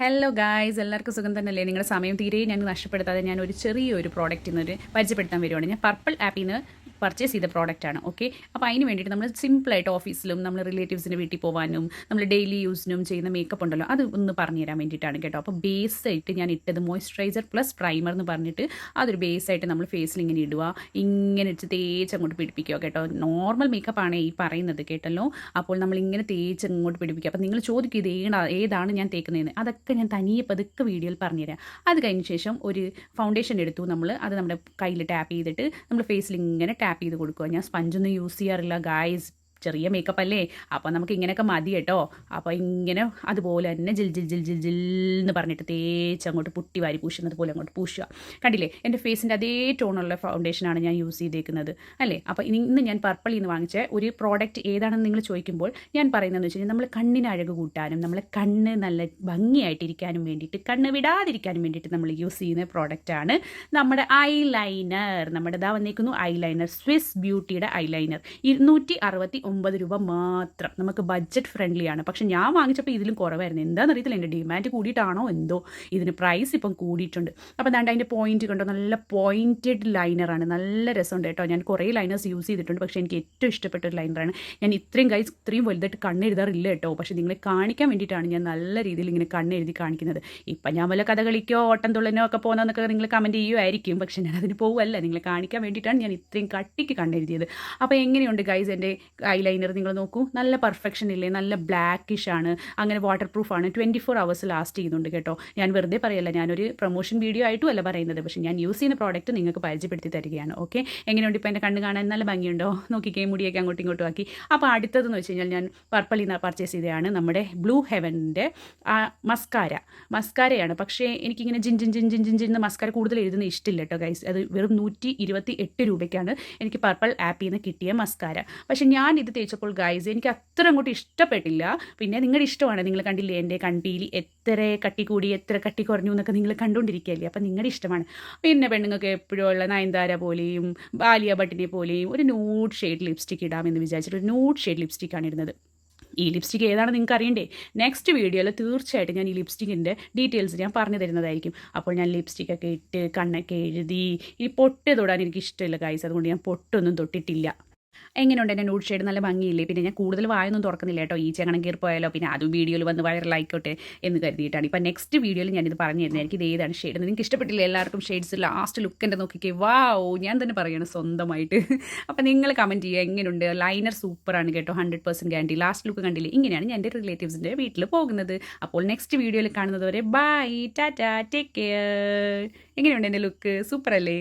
Hello guys, എല്ലാവർക്കും സുഖം തന്നെയല്ലേ? നിങ്ങളുടെ സമയം തീരെ ഞാൻ നഷ്ടപ്പെടുത്താതെ ഞാൻ ഒരു ചെറിയൊരു പ്രോഡക്റ്റ് ഇന്നൊരു പരിചയപ്പെടുത്താൻ വരുവാണ്. ഞാൻ പർപ്പിൾ ആപ്പിൽ നിന്ന് പർച്ചേസ് ചെയ്ത പ്രോഡക്റ്റാണ്. ഓക്കെ, അപ്പോൾ അതിന് വേണ്ടിയിട്ട് നമ്മൾ സിമ്പിളായിട്ട് ഓഫീസിലും നമ്മൾ റിലേറ്റീവ്സിൻ്റെ വീട്ടിൽ പോകാനും നമ്മൾ ഡെയിലി യൂസിനും ചെയ്യുന്ന മേക്കപ്പ് ഉണ്ടല്ലോ, അത് ഒന്ന് പറഞ്ഞു തരാൻ വേണ്ടിയിട്ടാണ് കേട്ടോ. അപ്പോൾ ബേസായിട്ട് ഞാൻ ഇട്ടത് മോയ്സ്ചറൈസർ പ്ലസ് പ്രൈമർ എന്ന് പറഞ്ഞിട്ട് അതൊരു ബേസായിട്ട് നമ്മൾ ഫേസിൽ ഇങ്ങനെ ഇടുക, ഇങ്ങനെ ഇട്ട് തേച്ച് അങ്ങോട്ട് പിടിപ്പിക്കുക കേട്ടോ. നോർമൽ മേക്കപ്പ് ആണ് ഈ പറയുന്നത് കേട്ടല്ലോ. അപ്പോൾ നമ്മൾ ഇങ്ങനെ തേച്ച് അങ്ങോട്ട് പിടിപ്പിക്കുക. അപ്പോൾ നിങ്ങൾ ചോദിക്കും ഇത് ഏതാണ് ഞാൻ തേക്കുന്നതെന്ന്. അതൊക്കെ ഞാൻ തനിയെ പതുക്കെ വീഡിയോയിൽ പറഞ്ഞുതരാം. അത് കഴിഞ്ഞ ശേഷം ഒരു ഫൗണ്ടേഷൻ എടുത്തു നമ്മൾ, അത് നമ്മുടെ കയ്യിൽ ടാപ്പ് ചെയ്തിട്ട് നമ്മൾ ഫേസിൽ ഇങ്ങനെ ടാപ്പ് ചെയ്ത് കൊടുക്കുക. ഞാൻ സ്പഞ്ചൊന്നും യൂസ് ചെയ്യാറില്ല ഗായ്സ്, ചെറിയ മേക്കപ്പ് അല്ലേ, അപ്പോൾ നമുക്ക് ഇങ്ങനെയൊക്കെ മതി കേട്ടോ. അപ്പോൾ ഇങ്ങനെ അതുപോലെ തന്നെ ജിൽ ജിൽ ജിൽ ജിൽ ജിൽ എന്ന് പറഞ്ഞിട്ട് തേച്ച് അങ്ങോട്ട് പുട്ടി വാരി പൂശുന്നത് പോലെ അങ്ങോട്ട് പൂശുക. കണ്ടില്ലേ, എൻ്റെ ഫേസിൻ്റെ അതേ ടോണുള്ള ഫൗണ്ടേഷനാണ് ഞാൻ യൂസ് ചെയ്തേക്കുന്നത് അല്ലേ. അപ്പോൾ ഇന്ന് ഞാൻ പർപ്പിളിൽ നിന്ന് വാങ്ങിച്ച ഒരു പ്രോഡക്റ്റ് ഏതാണെന്ന് നിങ്ങൾ ചോദിക്കുമ്പോൾ ഞാൻ പറയുന്നതെന്ന് വെച്ച് കഴിഞ്ഞാൽ നമ്മൾ കണ്ണിന് അഴക് കൂട്ടാനും നമ്മളെ കണ്ണ് നല്ല ഭംഗിയായിട്ടിരിക്കാനും വേണ്ടിയിട്ട്, കണ്ണ് വിടാതിരിക്കാനും വേണ്ടിയിട്ട് നമ്മൾ യൂസ് ചെയ്യുന്ന പ്രോഡക്റ്റാണ് നമ്മുടെ ഐലൈനർ. നമ്മുടെ ഇതാ വന്നേക്കുന്നു ഐലൈനർ, സ്വിസ് ബ്യൂട്ടിയുടെ ഐലൈനർ. 269 രൂപ മാത്രം. നമുക്ക് ബഡ്ജറ്റ് ഫ്രണ്ട്ലിയാണ്. പക്ഷെ ഞാൻ വാങ്ങിച്ചപ്പോൾ ഇതിലും കുറവായിരുന്നു. എന്താണെന്നറിയത്തില്ല, എൻ്റെ ഡിമാൻഡ് കൂടിയിട്ടാണോ എന്തോ ഇതിന് പ്രൈസ് ഇപ്പം കൂടിയിട്ടുണ്ട്. അപ്പോൾ ദാണ്ട് അതിൻ്റെ പോയിന്റ് കണ്ടോ, നല്ല പോയിൻറ്റഡ് ലൈനറാണ്. നല്ല രസമുണ്ട് കേട്ടോ. ഞാൻ കുറേ ലൈനേഴ്സ് യൂസ് ചെയ്തിട്ടുണ്ട്, പക്ഷേ എനിക്ക് ഏറ്റവും ഇഷ്ടപ്പെട്ട ഒരു ലൈനറാണ്. ഞാൻ ഇത്രയും വലുതായിട്ട് കണ്ണെഴുതാറില്ല കേട്ടോ. പക്ഷേ നിങ്ങളെ കാണിക്കാൻ വേണ്ടിയിട്ടാണ് ഞാൻ നല്ല രീതിയിൽ ഇങ്ങനെ കണ്ണെഴുതി കാണിക്കുന്നത്. ഇപ്പം ഞാൻ വല്ല കഥകളിക്കോ ഓട്ടം തുള്ളനോ ഒക്കെ പോകുന്നതെന്നൊക്കെ നിങ്ങൾ കമൻറ്റ് ചെയ്യുമായിരിക്കും. പക്ഷേ ഞാൻ അതിന് പോകുമല്ല, നിങ്ങളെ കാണിക്കാൻ വേണ്ടിയിട്ടാണ് ഞാൻ ഇത്രയും കട്ടിക്ക് കണ്ണെഴുതിയത്. അപ്പോൾ എങ്ങനെയുണ്ട് ഗൈസ് എൻ്റെ ഐലൈനർ? നിങ്ങൾ നോക്കൂ, നല്ല പെർഫെക്ഷൻ ഇല്ലേ, നല്ല ബ്ലാക്കിഷ് ആണ്, അങ്ങനെ വാട്ടർ പ്രൂഫാണ്, 24 hours ലാസ്റ്റ് ചെയ്യുന്നുണ്ട് കേട്ടോ. ഞാൻ വെറുതെ പറയല്ല, ഞാനൊരു പ്രൊമോഷൻ വീഡിയോ ആയിട്ടും അല്ല പറയുന്നത്, പക്ഷേ ഞാൻ യൂസ് ചെയ്യുന്ന പ്രോഡക്റ്റ് നിങ്ങൾക്ക് പരിചയപ്പെടുത്തി തരികയാണ്. ഓക്കെ, എങ്ങനെയുണ്ട് ഇപ്പോൾ എൻ്റെ കണ്ണ് കാണാൻ നല്ല ഭംഗിയുണ്ടോ? നോക്കിക്കേ, മുടിയൊക്കെ അങ്ങോട്ടും ഇങ്ങോട്ടും ആക്കി. അപ്പോൾ അടുത്തതെന്ന് വെച്ച് കഴിഞ്ഞാൽ ഞാൻ പർപ്പിളിൽ നിന്ന് പർച്ചേസ് ചെയ്തതാണ് നമ്മുടെ ബ്ലൂ ഹെവൻ്റെ മസ്കാരയാണ്. പക്ഷേ എനിക്കിങ്ങനെ ജിൻ ജിൻ ജിൻ ജിൻ ജിൻ ജിൻ മസ്കാര കൂടുതൽ എഴുതുന്ന ഇഷ്ടമില്ല കേട്ടോ ഗൈസ്. അത് വെറും 128 രൂപയ്ക്കാണ് എനിക്ക് പർപ്പിൾ ആപ്പിൽ നിന്ന് കിട്ടിയ മസ്കാര. പക്ഷേ ഞാൻ ഇത് തേച്ചപ്പോൾ ഗൈസ് എനിക്ക് അത്ര അങ്ങോട്ട് ഇഷ്ടപ്പെട്ടില്ല. പിന്നെ നിങ്ങളുടെ ഇഷ്ടമാണ്, നിങ്ങൾ കണ്ടില്ലേ എൻ്റെ കൺപീലി എത്ര കട്ടി കൂടി എത്ര കട്ടി കുറഞ്ഞു എന്നൊക്കെ നിങ്ങൾ കണ്ടുകൊണ്ടിരിക്കുകയല്ലേ. അപ്പം നിങ്ങളുടെ ഇഷ്ടമാണ്. പിന്നെ പെണ്ണുങ്ങൾക്ക് എപ്പോഴും ഉള്ള നയൻതാര പോലെയും ആലിയ ഭട്ടിനെ പോലെയും ഒരു ന്യൂഡ് ഷെയ്ഡ് ലിപ്സ്റ്റിക് ഇടാമെന്ന് വിചാരിച്ചിട്ട് ഒരു ന്യൂഡ് ഷെയ്ഡ് ലിപ്സ്റ്റിക്കാണ് ഇടുന്നത്. ഈ ലിപ്സ്റ്റിക് ഏതാണ് നിങ്ങൾക്ക് അറിയണ്ടേ? നെക്സ്റ്റ് വീഡിയോയിൽ തീർച്ചയായിട്ടും ഞാൻ ഈ ലിപ്സ്റ്റിക്കിൻ്റെ ഡീറ്റെയിൽസ് ഞാൻ പറഞ്ഞു തരുന്നതായിരിക്കും. അപ്പോൾ ഞാൻ ലിപ്സ്റ്റിക്കൊക്കെ ഇട്ട് കണ്ണൊക്കെ എഴുതി, ഈ പൊട്ട് തൊടാൻ എനിക്ക് ഇഷ്ടമില്ല ഗൈസ്, അതുകൊണ്ട് ഞാൻ പൊട്ടൊന്നും തൊട്ടിട്ടില്ല. എങ്ങനെയുണ്ട് എൻ്റെ ന്യൂഡ് ഷെയ്ഡ്? നല്ല ഭംഗിയില്ലേ? പിന്നെ ഞാൻ കൂടുതൽ വായൊന്നും തുറക്കുന്നില്ല കേട്ടോ, ഈ ചങ്ങണം കീറിപ്പോയാലോ, പിന്നെ അതും വീഡിയോയിൽ വന്ന് വൈറലായിക്കോട്ടെ എന്ന് കരുതിയിട്ടാണ്. ഇപ്പം നെക്സ്റ്റ് വീഡിയോയിൽ ഞാനിത് പറഞ്ഞു തരുന്നതായിരിക്കും. ഇത് ഏതാണ് ഷെയ്ഡ്? നിങ്ങൾക്ക് ഇഷ്ടപ്പെട്ടില്ല എല്ലാവർക്കും ഷെയ്ഡ്സ്? ലാസ്റ്റ് ലുക്ക് എൻ്റെ നോക്കിക്കേ, വാവ്, ഞാൻ തന്നെ പറയണം സ്വന്തമായിട്ട്. അപ്പം നിങ്ങൾ കമൻറ്റ് ചെയ്യുക എങ്ങനെയുണ്ട്. ലൈനർ സൂപ്പറാണ് കേട്ടോ, 100% ഗ്യാരണ്ടി. ലാസ്റ്റ് ലുക്ക് കണ്ടില്ലേ? ഇങ്ങനെയാണ് ഞാൻ എൻ്റെ റിലേറ്റീവ്സിൻ്റെ വീട്ടിൽ പോകുന്നത്. അപ്പോൾ നെക്സ്റ്റ് വീഡിയോയിൽ കാണുന്നത് വരെ ബൈ, ടാറ്റാ, ടേക്ക് കെയർ. എങ്ങനെയുണ്ട് എൻ്റെ ലുക്ക്? സൂപ്പർ അല്ലേ?